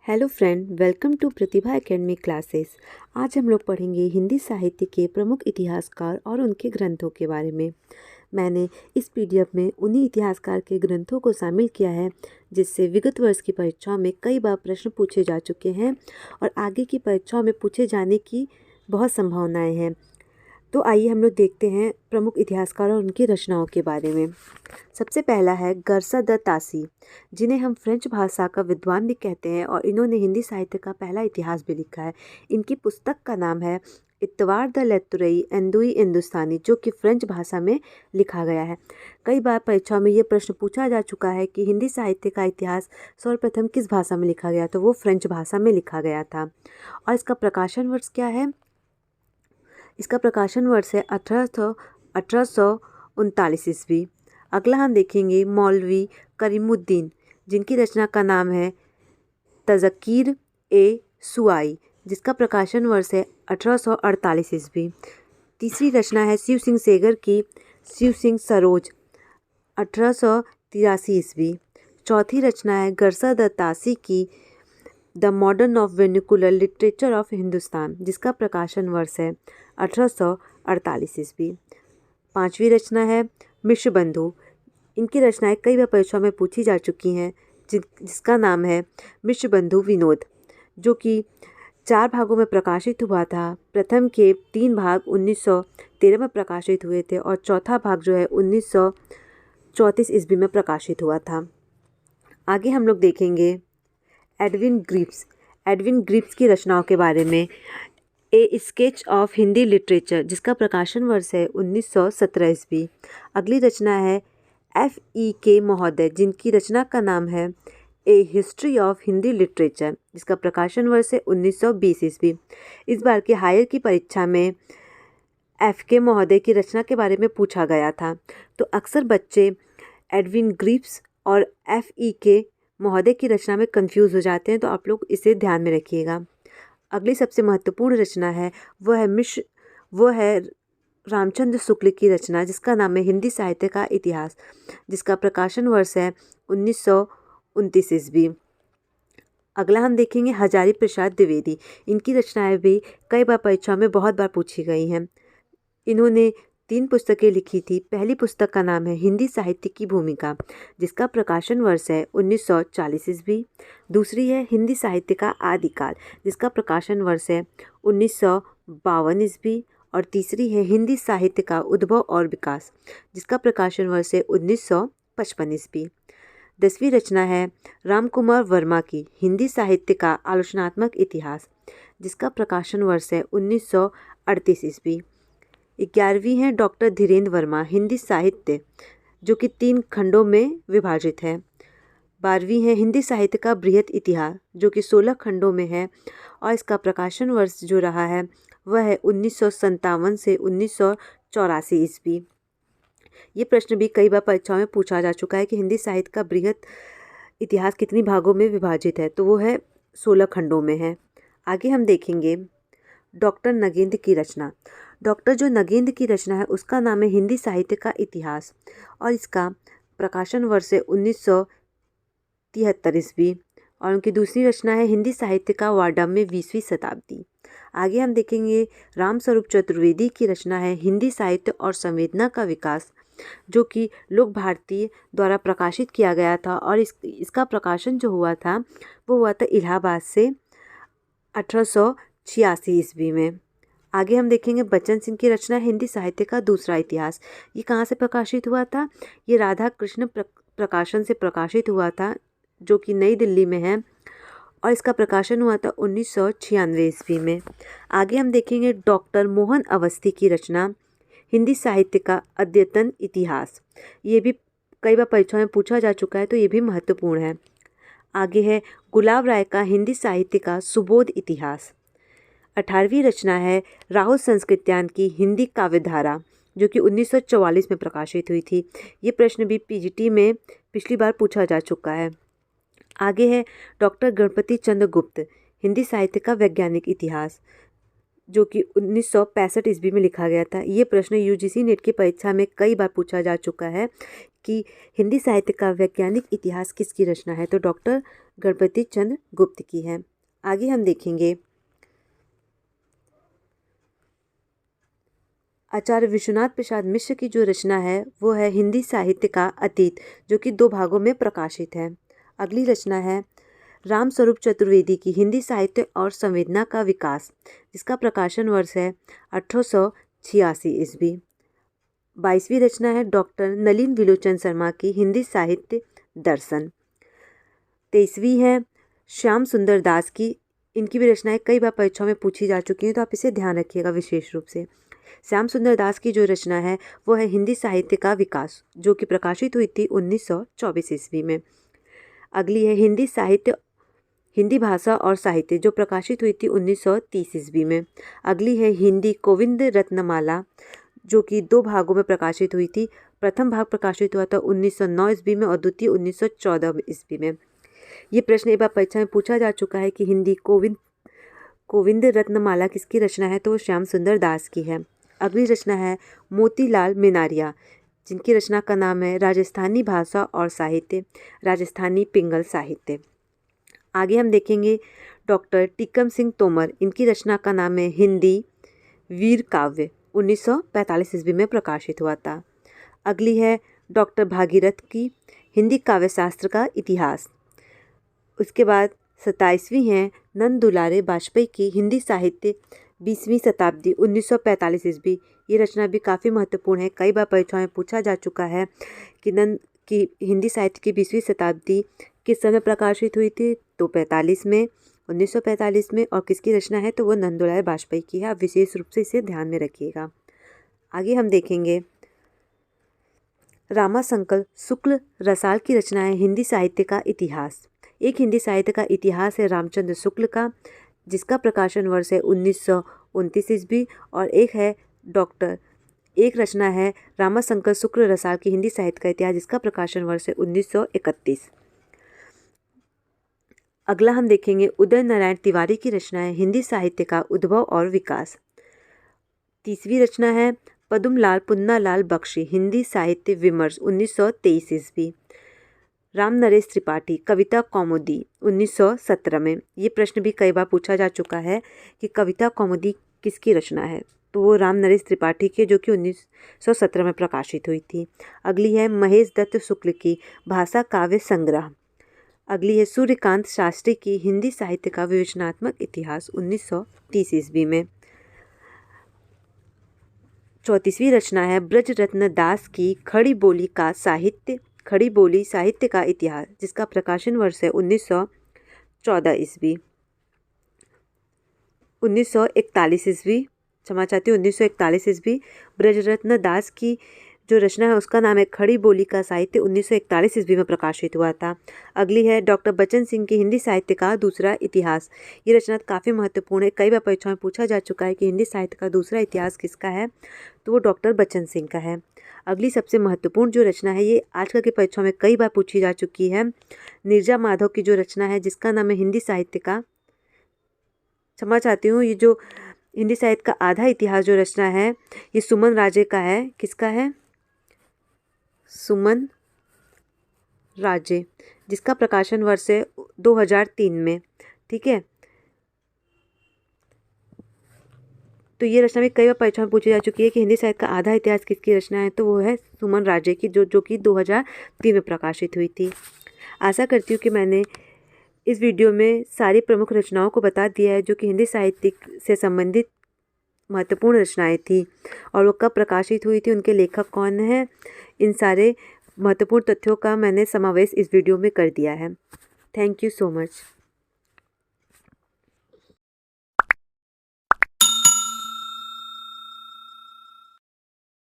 Hello friend, welcome to Pratibha academy classes. आज हम लोग पढ़ेंगे हिंदी साहित्य के प्रमुख इतिहासकार और उनके ग्रंथों के बारे में। मैंने इस पीडीएफ में उन्हीं इतिहासकार के ग्रंथों को शामिल किया है जिससे विगत वर्ष की परीक्षाओं में कई बार प्रश्न पूछे जा चुके हैं और आगे की परीक्षाओं में पूछे जाने की बहुत संभावनाएं हैं। तो आइए हम लोग देखते हैं प्रमुख इतिहासकार और उनकी रचनाओं के बारे में। सबसे पहला है गर्सा द तासी, जिन्हें हम फ्रेंच भाषा का विद्वान भी कहते हैं और इन्होंने हिंदी साहित्य का पहला इतिहास भी लिखा है। इनकी पुस्तक का नाम है इतवार द लेतुरई एंदुई हिंदुस्तानी, जो कि फ्रेंच भाषा में लिखा गया है। कई बार परीक्षाओं में ये प्रश्न पूछा जा चुका है कि हिंदी साहित्य का इतिहास सर्वप्रथम किस भाषा में लिखा गया, तो वो फ्रेंच भाषा में लिखा गया था। और इसका प्रकाशन वर्ष क्या है? इसका प्रकाशन वर्ष है 1839 ईस्वी। अगला हम देखेंगे मौलवी करीमुद्दीन, जिनकी रचना का नाम है तज़कीर ए सुआई, जिसका प्रकाशन वर्ष है 1848 ईस्वी। तीसरी रचना है शिव सिंह सेगर की शिव सिंह सरोज, 1883 ईस्वी। चौथी रचना है गर्सा द तासी की the modern of vernacular literature of Hindustan, जिसका प्रकाशन वर्ष है 1848 ईस्वी। पांचवी रचना है मिश्र बंधु। इनकी रचनाएं कई बार परीक्षाओं में पूछी जा चुकी हैं, जिसका नाम है मिश्र बंधु विनोद, जो कि 4 भागों में प्रकाशित हुआ था। प्रथम के 3 भाग 1913 में प्रकाशित हुए थे और चौथा भाग जो है 1934 ईस्वी में प्रकाशित हुआ था। आगे हम लोग देखेंगे एडविन ग्रिप्स की रचनाओं के बारे में। ए स्केच ऑफ हिंदी लिटरेचर, जिसका प्रकाशन वर्ष है 1917 ईस्वी। अगली रचना है FEK महोदय, जिनकी रचना का नाम है ए हिस्ट्री ऑफ हिंदी लिटरेचर, जिसका प्रकाशन वर्ष है 1920 ईस्वी। इस बार के हायर की परीक्षा में FK महोदय की रचना के बारे में पूछा गया था, तो अक्सर बच्चे एडविन ग्रिप्स और FEK महोदय की रचना में कंफ्यूज हो जाते हैं, तो आप लोग इसे ध्यान में रखिएगा। अगली सबसे महत्वपूर्ण रचना है वो है रामचंद्र शुक्ल की रचना, जिसका नाम है हिंदी साहित्य का इतिहास, जिसका प्रकाशन वर्ष है 1929 ईस्वी। अगला हम देखेंगे हजारी प्रसाद द्विवेदी। इनकी रचनाएं भी कई बार परीक्षाओं में बहुत बार पूछी गई हैं। इन्होंने 3 पुस्तकें लिखी थी। पहली पुस्तक का नाम है हिंदी साहित्य की भूमिका, जिसका प्रकाशन वर्ष है 1940 ईस्वी। दूसरी है हिंदी साहित्य का आदिकाल, जिसका प्रकाशन वर्ष है 1952 ईस्वी। और तीसरी है हिंदी साहित्य का उद्भव और विकास, जिसका प्रकाशन वर्ष है 1955 ईस्वी। 10वीं रचना है रामकुमार वर्मा की हिंदी साहित्य का आलोचनात्मक इतिहास, जिसका प्रकाशन वर्ष है 1938 ईस्वी। 11वीं है डॉक्टर धीरेन्द्र वर्मा हिंदी साहित्य, जो कि 3 खंडों में विभाजित है। 12वीं है हिंदी साहित्य का बृहत इतिहास, जो कि 16 खंडों में है और इसका प्रकाशन वर्ष जो रहा है वह है 1957 से 1984 ईस्वी। ये प्रश्न भी कई बार परीक्षाओं में पूछा जा चुका है कि हिंदी साहित्य का बृहत इतिहास कितनी भागों में विभाजित है, तो वो है 16 खंडों में है। आगे हम देखेंगे डॉक्टर नगेंद्र की रचना। डॉक्टर जो नगेंद्र की रचना है उसका नाम है हिंदी साहित्य का इतिहास और इसका प्रकाशन वर्ष है 1973 ईस्वी। और उनकी दूसरी रचना है हिंदी साहित्य का वाडम्य 20वीं शताब्दी। आगे हम देखेंगे रामस्वरूप चतुर्वेदी की रचना है हिंदी साहित्य और संवेदना का विकास, जो कि लोक भारती द्वारा प्रकाशित किया गया था और इसका प्रकाशन जो हुआ था वो हुआ था इलाहाबाद से 1886 ईस्वी में। आगे हम देखेंगे बच्चन सिंह की रचना हिंदी साहित्य का दूसरा इतिहास। ये कहाँ से प्रकाशित हुआ था? ये राधा कृष्ण प्रकाशन से प्रकाशित हुआ था, जो कि नई दिल्ली में है और इसका प्रकाशन हुआ था 1996 ईस्वी में। आगे हम देखेंगे डॉक्टर मोहन अवस्थी की रचना हिंदी साहित्य का अद्यतन इतिहास। ये भी कई बार परीक्षा में पूछा जा चुका है, तो ये भी महत्वपूर्ण है। आगे है गुलाब राय का हिंदी साहित्य का सुबोध इतिहास। 18वीं रचना है राहुल संस्कृत्यान की हिंदी काव्यधारा, जो कि 1944 में प्रकाशित हुई थी। ये प्रश्न भी PGT में पिछली बार पूछा जा चुका है। आगे है डॉक्टर गणपति चंद्र गुप्त हिंदी साहित्य का वैज्ञानिक इतिहास, जो कि 1965 ईस्वी में लिखा गया था। ये प्रश्न यूजीसी नेट की परीक्षा में कई बार पूछा जा चुका है कि हिंदी साहित्य का वैज्ञानिक इतिहास किसकी रचना है, तो डॉक्टर गणपति चंद्र गुप्त की है। आगे हम देखेंगे आचार्य विश्वनाथ प्रसाद मिश्र की जो रचना है वो है हिंदी साहित्य का अतीत, जो कि 2 भागों में प्रकाशित है। अगली रचना है रामस्वरूप चतुर्वेदी की हिंदी साहित्य और संवेदना का विकास, जिसका प्रकाशन वर्ष है 1886 ईस्वी। 22वीं रचना है डॉक्टर नलिन विलोचन शर्मा की हिंदी साहित्य दर्शन। 23वीं है श्याम सुंदर दास की, इनकी भी रचनाएं कई बार परीक्षाओं में पूछी जा चुकी हैं, तो आप इसे ध्यान रखिएगा विशेष रूप से। श्याम सुंदर दास की जो रचना है वो है हिंदी साहित्य का विकास, जो कि प्रकाशित हुई थी 1924 ईस्वी में। अगली है हिंदी साहित्य, हिंदी भाषा और साहित्य, जो प्रकाशित हुई थी 1930 ईस्वी में। अगली है हिंदी गोविंद रत्नमाला, जो कि 2 भागों में प्रकाशित हुई थी। प्रथम भाग प्रकाशित हुआ था 1909 ईस्वी में और द्वितीय 1914 ईस्वी में। ये प्रश्न एक बार परीक्षा में पूछा जा चुका है कि हिंदी गोविंद रत्नमाला किसकी रचना है, तो वो श्याम सुंदर दास की है। अगली रचना है मोतीलाल मेनारिया, जिनकी रचना का नाम है राजस्थानी भाषा और साहित्य, राजस्थानी पिंगल साहित्य। आगे हम देखेंगे डॉक्टर टीकम सिंह तोमर, इनकी रचना का नाम है हिंदी वीर काव्य, 1945 ईस्वी में प्रकाशित हुआ था। अगली है डॉक्टर भागीरथ की हिंदी काव्य शास्त्र का इतिहास। उसके बाद 27वीं है नंद दुलारे बाजपेयी की हिंदी साहित्य 20वीं शताब्दी, 1945 ईस्वी। ये रचना भी काफ़ी महत्वपूर्ण है, कई बार परीक्षाओं में पूछा जा चुका है कि नंद की हिंदी साहित्य की 20वीं शताब्दी किस समय प्रकाशित हुई थी, तो 45 में, 1945 में, और किसकी रचना है, तो वो नंद दुलारे बाजपेयी की है। आप विशेष रूप से इसे ध्यान में रखिएगा। आगे हम देखेंगे रामाशंकर शुक्ल रसाल की रचना है हिंदी साहित्य का इतिहास। एक हिंदी साहित्य का इतिहास है रामचंद्र शुक्ल का, जिसका प्रकाशन वर्ष है 1929 ईस्वी, और एक रचना है रामाशंकर शुक्ल रसाल की हिंदी साहित्य का इतिहास, जिसका प्रकाशन वर्ष है 1931। अगला हम देखेंगे उदय नारायण तिवारी की रचना है हिंदी साहित्य का उद्भव और विकास। 30वीं रचना है पद्मलाल पुन्नालाल बख्शी हिंदी साहित्य विमर्श, 1923 ईस्वी। राम नरेश त्रिपाठी कविता कौमुदी, 1917 में। ये प्रश्न भी कई बार पूछा जा चुका है कि कविता कौमुदी किसकी रचना है, तो वो राम नरेश त्रिपाठी की, जो कि 1917 में प्रकाशित हुई थी। अगली है महेश दत्त शुक्ल की भाषा काव्य संग्रह। अगली है सूर्यकांत शास्त्री की हिंदी साहित्य का विवेचनात्मक इतिहास, 1930 ईस्वी में। 34वीं रचना है ब्रजरत्न दास की खड़ी बोली साहित्य का इतिहास, जिसका प्रकाशन वर्ष है 1914 ईस्वी। 1941 ईस्वी, क्षमा चाहती हूँ, 1941 ईस्वी। ब्रजरत्न दास की जो रचना है उसका नाम है खड़ी बोली का साहित्य, 1941 ईस्वी में प्रकाशित हुआ था। अगली है डॉक्टर बच्चन सिंह की हिंदी साहित्य का दूसरा इतिहास। ये रचना काफ़ी महत्वपूर्ण है, कई बार परीक्षाओं में पूछा जा चुका है कि हिंदी साहित्य का दूसरा इतिहास किसका है, तो वो डॉक्टर बच्चन सिंह का है। अगली सबसे महत्वपूर्ण जो रचना है, ये आजकल की परीक्षाओं में कई बार पूछी जा चुकी है, नीरजा माधव की जो रचना है जिसका नाम है हिंदी साहित्य का, क्षमा चाहती हूँ, ये जो हिंदी साहित्य का आधा इतिहास जो रचना है ये सुमन राजे का है। किसका है? सुमन राजे, जिसका प्रकाशन वर्ष है 2003 में। ठीक है, तो ये रचना भी कई बार परीक्षा में पूछी जा चुकी है कि हिंदी साहित्य का आधा इतिहास किसकी रचना है, तो वो है सुमन राजे की, जो कि 2003 में प्रकाशित हुई थी। आशा करती हूँ कि मैंने इस वीडियो में सारी प्रमुख रचनाओं को बता दिया है जो कि हिंदी साहित्य से संबंधित महत्वपूर्ण रचनाएं थी और वो कब प्रकाशित हुई थी, उनके लेखक कौन हैं, इन सारे महत्वपूर्ण तथ्यों का मैंने समावेश इस वीडियो में कर दिया है। Thank you so much.